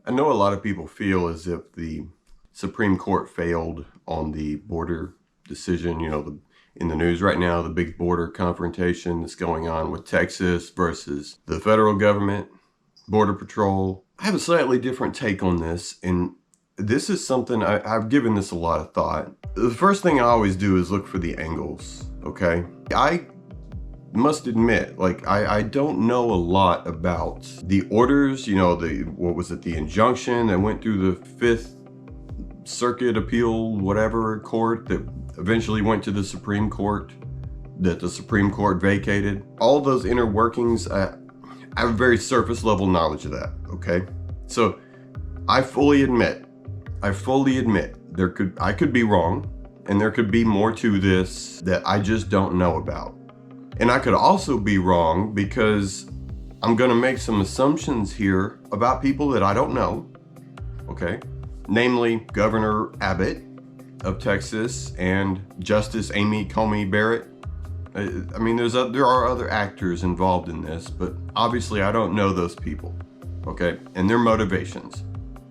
I know a lot of people feel as if the Supreme Court failed on the border decision. In the news right now, the big border confrontation that's going on with Texas versus the federal government, Border Patrol. I have a slightly different take on this, and this is something I've given this a lot of thought. The first thing I always do is look for the angles, okay? I must admit, I don't know a lot about the orders, the injunction that went through the Fifth Circuit appeal, whatever court that eventually went to the Supreme Court, that the Supreme Court vacated. All those inner workings, I have very surface level knowledge of that, okay? So I fully admit I could be wrong, and there could be more to this that I just don't know about. And I could also be wrong because I'm gonna make some assumptions here about people that I don't know, okay? Namely, Governor Abbott of Texas and Justice Amy Coney Barrett. There are other actors involved in this, but obviously I don't know those people, okay? And their motivations.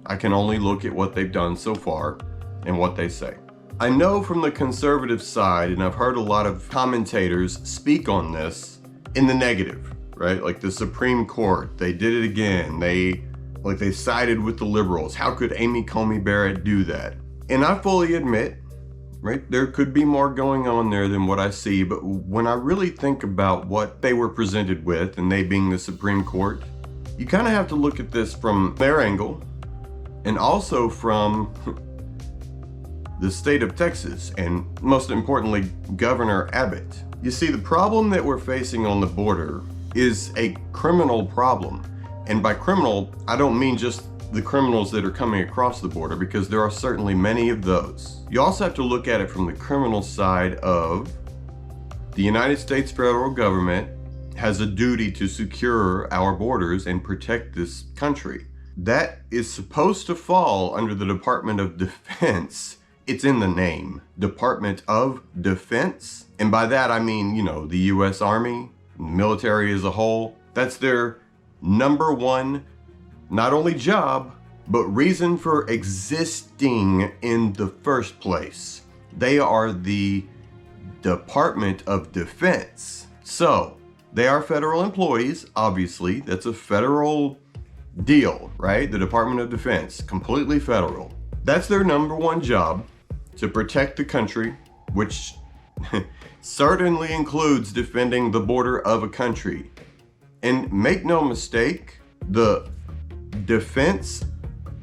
I can only look at what they've done so far and what they say. I know from the conservative side, and I've heard a lot of commentators speak on this in the negative, right? Like the Supreme Court, they did it again. They sided with the liberals. How could Amy Coney Barrett do that? And I fully admit, right, there could be more going on there than what I see, but when I really think about what they were presented with, and they being the Supreme Court, you kind of have to look at this from their angle, and also from the state of Texas, and most importantly, Governor Abbott. You see, the problem that we're facing on the border is a criminal problem. And by criminal, I don't mean just the criminals that are coming across the border, because there are certainly many of those. You also have to look at it from the criminal side of the United States federal government has a duty to secure our borders and protect this country. That is supposed to fall under the Department of Defense. It's in the name, Department of Defense. And by that, I mean, the US Army, military as a whole. That's their number one, not only job, but reason for existing in the first place. They are the Department of Defense. So they are federal employees, obviously. That's a federal deal, right? The Department of Defense, completely federal. That's their number one job, to protect the country, which certainly includes defending the border of a country. And make no mistake, the defense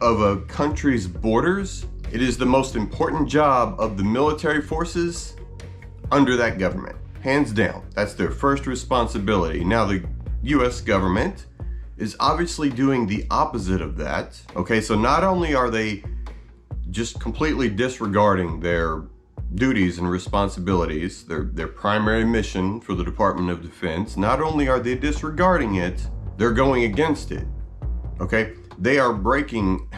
of a country's borders, it is the most important job of the military forces under that government. Hands down, that's their first responsibility. Now, the US government is obviously doing the opposite of that. Okay, so not only are they just completely disregarding their duties and responsibilities, their primary mission for the Department of Defense, not only are they disregarding it, they're going against it, okay? They are breaking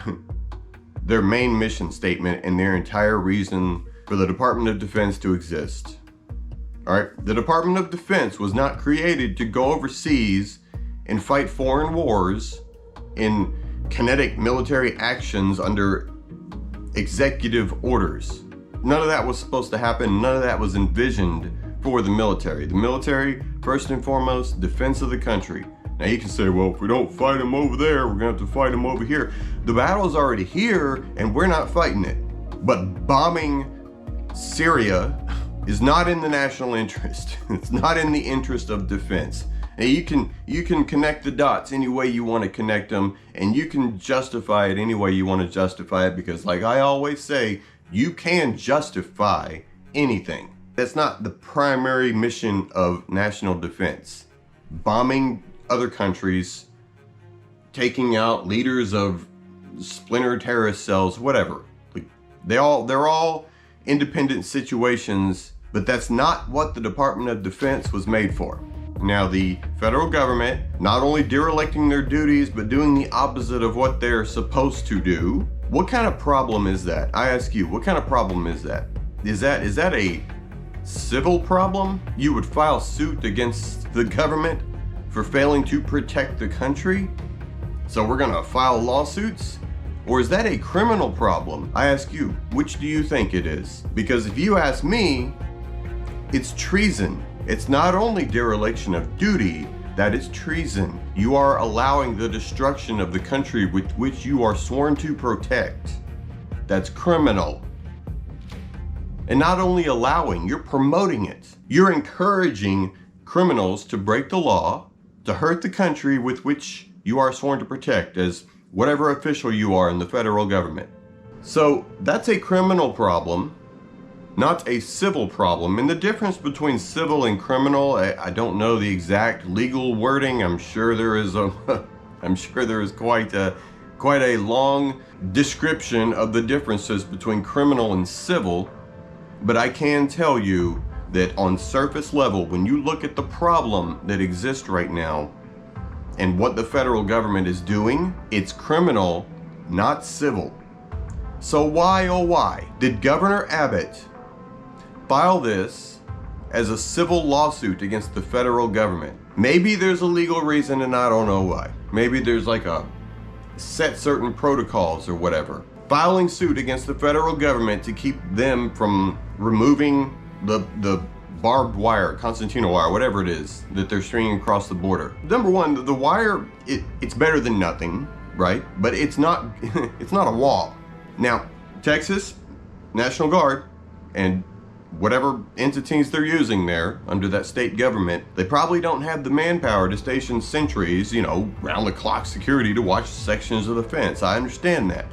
their main mission statement and their entire reason for the Department of Defense to exist, all right? The Department of Defense was not created to go overseas and fight foreign wars in kinetic military actions under executive orders. None of that was supposed to happen. None of that was envisioned for the military. The military, first and foremost, defense of the country. Now you can say, well, if we don't fight them over there, we're gonna have to fight them over here. The battle's already here and we're not fighting it. But bombing Syria is not in the national interest. It's not in the interest of defense. And you can connect the dots any way you want to connect them, and you can justify it any way you want to justify it, because like I always say, you can justify anything. That's not the primary mission of national defense. Bombing other countries, taking out leaders of splinter terrorist cells, whatever. They're all independent situations, but that's not what the Department of Defense was made for. Now, the federal government, not only derelicting their duties, but doing the opposite of what they're supposed to do. What kind of problem is that? I ask you, what kind of problem is that? Is that a civil problem? You would file suit against the government for failing to protect the country? So we're gonna file lawsuits? Or is that a criminal problem? I ask you, which do you think it is? Because if you ask me, it's treason. It's not only dereliction of duty, that is treason. You are allowing the destruction of the country with which you are sworn to protect. That's criminal. And not only allowing, you're promoting it. You're encouraging criminals to break the law, to hurt the country with which you are sworn to protect as whatever official you are in the federal government. So that's a criminal problem, not a civil problem. And the difference between civil and criminal, I don't know the exact legal wording. I'm sure there is quite a long description of the differences between criminal and civil. But I can tell you that on surface level, when you look at the problem that exists right now and what the federal government is doing, it's criminal, not civil. So why, oh why, did Governor Abbott file this as a civil lawsuit against the federal government? Maybe there's a legal reason and I don't know why. Maybe there's like a set certain protocols or whatever. Filing suit against the federal government to keep them from removing the barbed wire, concertina wire, whatever it is that they're stringing across the border. Number one, the wire, it's better than nothing, right? But it's not it's not a wall. Now, Texas National Guard and whatever entities they're using there under that state government, they probably don't have the manpower to station sentries, round the clock security to watch sections of the fence. I understand that.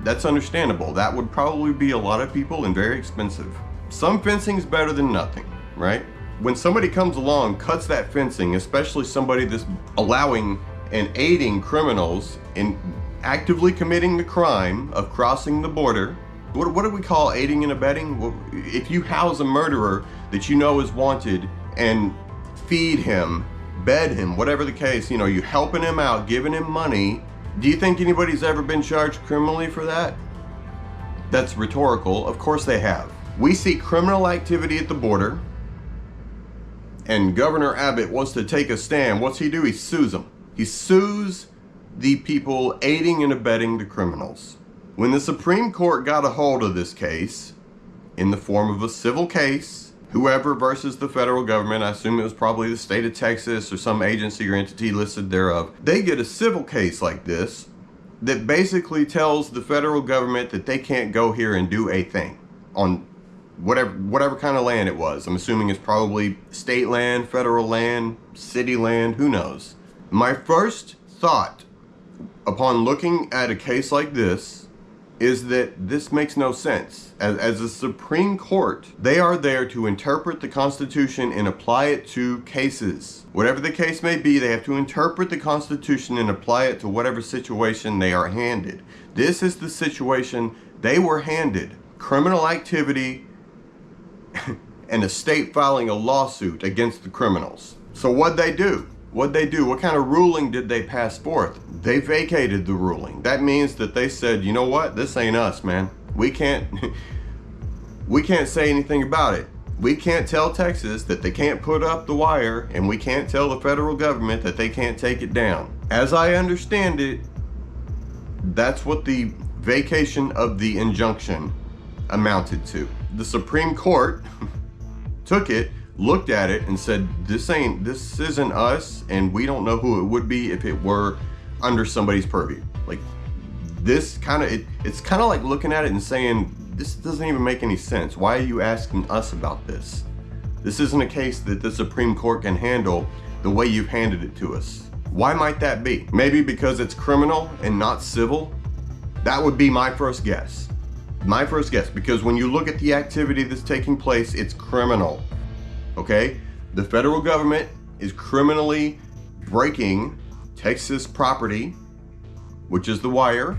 That's understandable. That would probably be a lot of people and very expensive. Some fencing's better than nothing, right? When somebody comes along, cuts that fencing, especially somebody that's allowing and aiding criminals in actively committing the crime of crossing the border. What do we call aiding and abetting? Well, if you house a murderer that you know is wanted and feed him, bed him, whatever the case, you helping him out, giving him money, do you think anybody's ever been charged criminally for that? That's rhetorical. Of course they have. We see criminal activity at the border, and Governor Abbott wants to take a stand. What's he do? He sues them. He sues the people aiding and abetting the criminals. When the Supreme Court got a hold of this case, in the form of a civil case, whoever versus the federal government, I assume it was probably the state of Texas or some agency or entity listed thereof, they get a civil case like this that basically tells the federal government that they can't go here and do a thing on whatever kind of land it was. I'm assuming it's probably state land, federal land, city land, who knows. My first thought upon looking at a case like this is that this makes no sense. As a Supreme Court, they are there to interpret the Constitution and apply it to cases. Whatever the case may be, they have to interpret the Constitution and apply it to whatever situation they are handed. This is the situation they were handed. Criminal activity and the state filing a lawsuit against the criminals. So what'd they do? What kind of ruling did they pass forth? They vacated the ruling. That means that they said, you know what? This ain't us, man. We can't say anything about it. We can't tell Texas that they can't put up the wire, and we can't tell the federal government that they can't take it down. As I understand it, that's what the vacation of the injunction amounted to. The Supreme Court took it, looked at it, and said, this isn't us, and we don't know who it would be if it were under somebody's purview. Like, this it's kind of like looking at it and saying, this doesn't even make any sense. Why are you asking us about this? This isn't a case that the Supreme Court can handle the way you've handed it to us. Why might that be? Maybe because it's criminal and not civil? That would be my first guess. My first guess, because when you look at the activity that's taking place, it's criminal. Okay? The federal government is criminally breaking Texas property, which is the wire.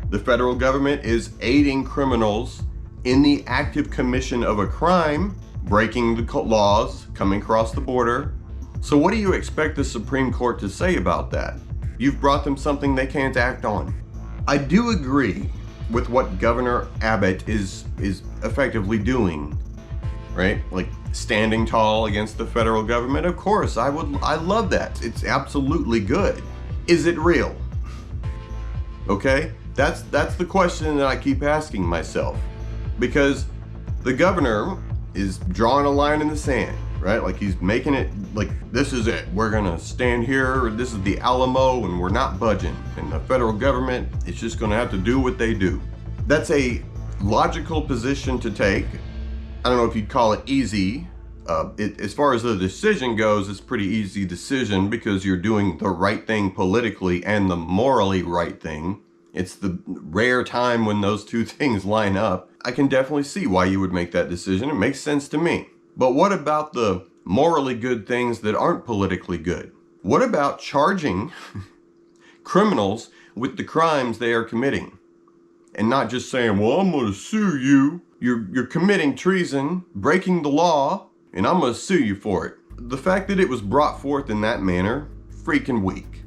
The federal government is aiding criminals in the active commission of a crime, breaking the laws, coming across the border. So what do you expect the Supreme Court to say about that? You've brought them something they can't act on. I do agree with what Governor Abbott is effectively doing, right? Like standing tall against the federal government. Of course, I love that. It's absolutely good. Is it real? Okay? That's the question that I keep asking myself. Because the governor is drawing a line in the sand, right? Like he's making it like, this is it. We're gonna stand here, this is the Alamo, and we're not budging. And the federal government is just gonna have to do what they do. That's a logical position to take. I don't know if you'd call it easy. As far as the decision goes, it's a pretty easy decision because you're doing the right thing politically and the morally right thing. It's the rare time when those two things line up. I can definitely see why you would make that decision. It makes sense to me. But what about the morally good things that aren't politically good? What about charging criminals with the crimes they are committing? And not just saying, well, I'm going to sue you. You're committing treason, breaking the law, and I'm going to sue you for it. The fact that it was brought forth in that manner, freaking weak.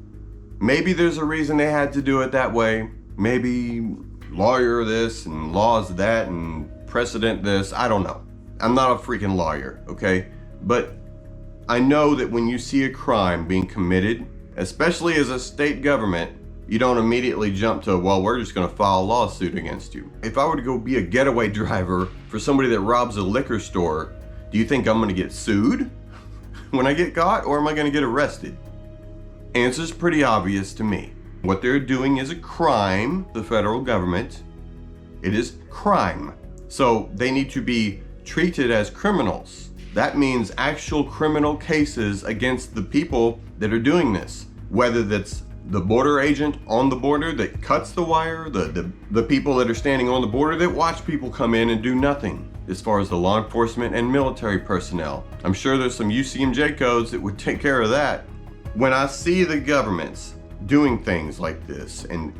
Maybe there's a reason they had to do it that way. Maybe lawyer this and laws that and precedent this. I don't know. I'm not a freaking lawyer, okay? But I know that when you see a crime being committed, especially as a state government, you don't immediately jump to, well, we're just going to file a lawsuit against you. If I were to go be a getaway driver for somebody that robs a liquor store, do you think I'm going to get sued when I get caught, or am I going to get arrested? Answer's pretty obvious to me. What they're doing is a crime, the federal government. It is crime. So they need to be treated as criminals. That means actual criminal cases against the people that are doing this. Whether that's the border agent on the border that cuts the wire, the people that are standing on the border that watch people come in and do nothing. As far as the law enforcement and military personnel, I'm sure there's some UCMJ codes that would take care of that. When I see the governments doing things like this, and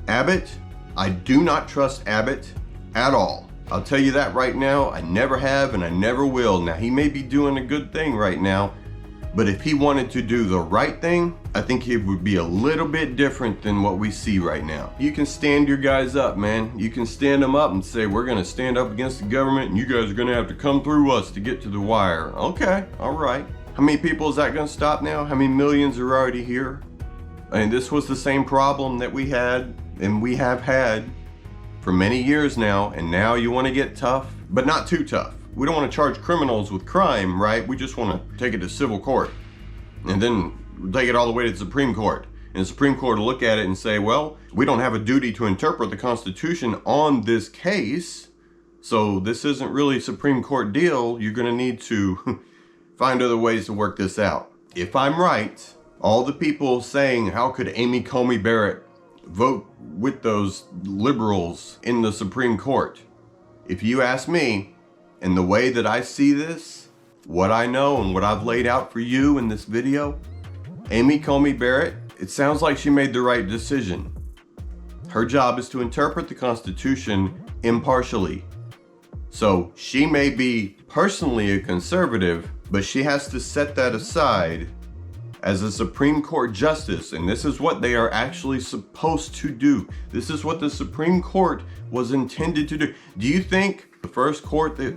Abbott, I do not trust Abbott at all. I'll tell you that right now. I never have and I never will. Now, he may be doing a good thing right now, but if he wanted to do the right thing, I think it would be a little bit different than what we see right now. You can stand your guys up, man. You can stand them up and say, we're gonna stand up against the government and you guys are gonna have to come through us to get to the wire. Okay, all right. How many people is that gonna stop now? How many millions are already here? And this was the same problem that we had and we have had for many years now, and now you wanna get tough, but not too tough. We don't want to charge criminals with crime, right? We just want to take it to civil court and then take it all the way to the Supreme Court. And the Supreme Court will look at it and say, well, we don't have a duty to interpret the Constitution on this case, so this isn't really a Supreme Court deal. You're going to need to find other ways to work this out. If I'm right, all the people saying, how could Amy Coney Barrett vote with those liberals in the Supreme Court? If you ask me, and the way that I see this, what I know and what I've laid out for you in this video, Amy Coney Barrett, it sounds like she made the right decision. Her job is to interpret the Constitution impartially. So she may be personally a conservative, but she has to set that aside as a Supreme Court justice, and this is what they are actually supposed to do. This is what the Supreme Court was intended to do. Do you think the first court that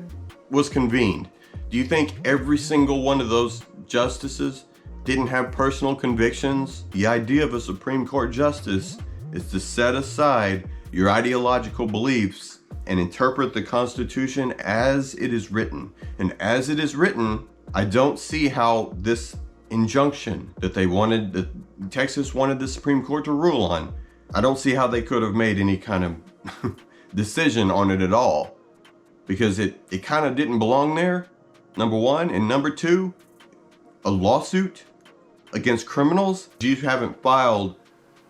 was convened, do you think every single one of those justices didn't have personal convictions? The idea of a Supreme Court justice is to set aside your ideological beliefs and interpret the Constitution as it is written. And as it is written, I don't see how this injunction that Texas wanted the Supreme Court to rule on, I don't see how they could have made any kind of decision on it at all, because it kind of didn't belong there, number one. And number two, a lawsuit against criminals, you haven't filed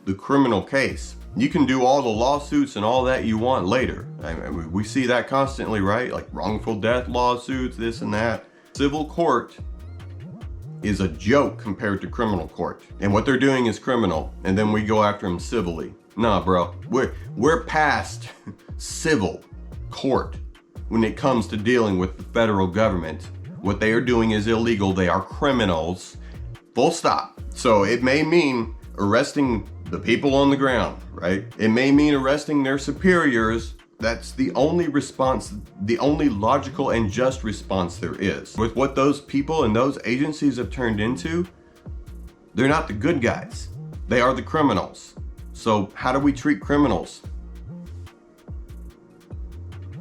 the criminal case. You can do all the lawsuits and all that you want later. I mean, we see that constantly, right? Like wrongful death lawsuits, this and that. Civil court is a joke compared to criminal court. And what they're doing is criminal, and then we go after them civilly. Nah, bro, we're past civil court when it comes to dealing with the federal government. What they are doing is illegal. They are criminals. Full stop. So it may mean arresting the people on the ground, right? It may mean arresting their superiors. That's the only response, the only logical and just response there is. With what those people and those agencies have turned into, they're not the good guys. They are the criminals. So how do we treat criminals?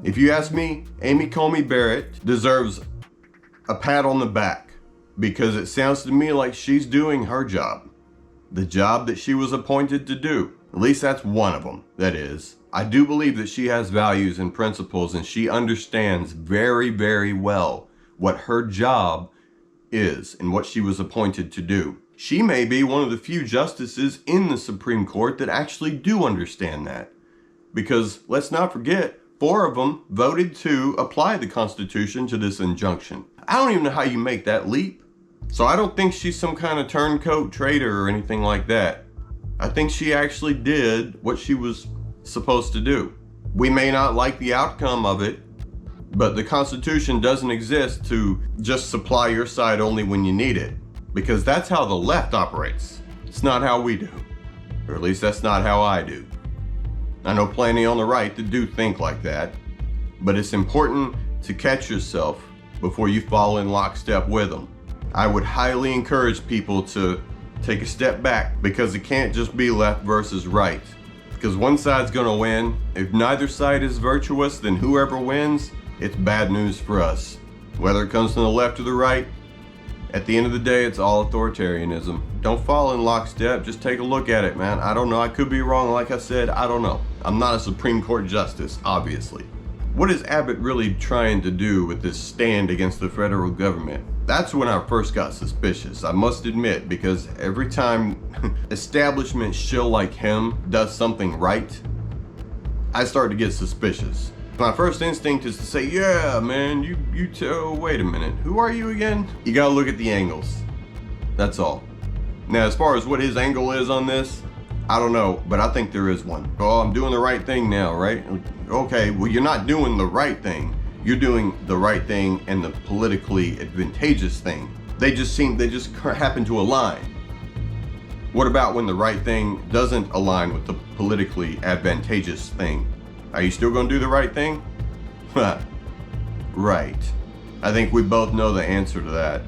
If you ask me, Amy Coney Barrett deserves a pat on the back because it sounds to me like she's doing her job. The job that she was appointed to do. At least that's one of them, that is. I do believe that she has values and principles, and she understands very, very well what her job is and what she was appointed to do. She may be one of the few justices in the Supreme Court that actually do understand that. Because let's not forget, 4 of them voted to apply the Constitution to this injunction. I don't even know how you make that leap. So I don't think she's some kind of turncoat traitor or anything like that. I think she actually did what she was supposed to do. We may not like the outcome of it, but the Constitution doesn't exist to just supply your side only when you need it, because that's how the left operates. It's not how we do, or at least that's not how I do. I know plenty on the right that do think like that, but it's important to catch yourself before you fall in lockstep with them. I would highly encourage people to take a step back, because it can't just be left versus right, because one side's gonna win. If neither side is virtuous, then whoever wins, it's bad news for us. Whether it comes from the left or the right, at the end of the day, it's all authoritarianism. Don't fall in lockstep, just take a look at it, man. I don't know, I could be wrong, like I said, I don't know. I'm not a Supreme Court justice, obviously. What is Abbott really trying to do with this stand against the federal government? That's when I first got suspicious, I must admit, because every time establishment shill like him does something right, I start to get suspicious. My first instinct is to say, yeah, man, wait a minute, who are you again? You gotta look at the angles, that's all. Now, as far as what his angle is on this, I don't know, but I think there is one. Oh, I'm doing the right thing now, right? Okay, well, you're not doing the right thing. You're doing the right thing and the politically advantageous thing. They just happen to align. What about when the right thing doesn't align with the politically advantageous thing? Are you still gonna do the right thing? Right. I think we both know the answer to that.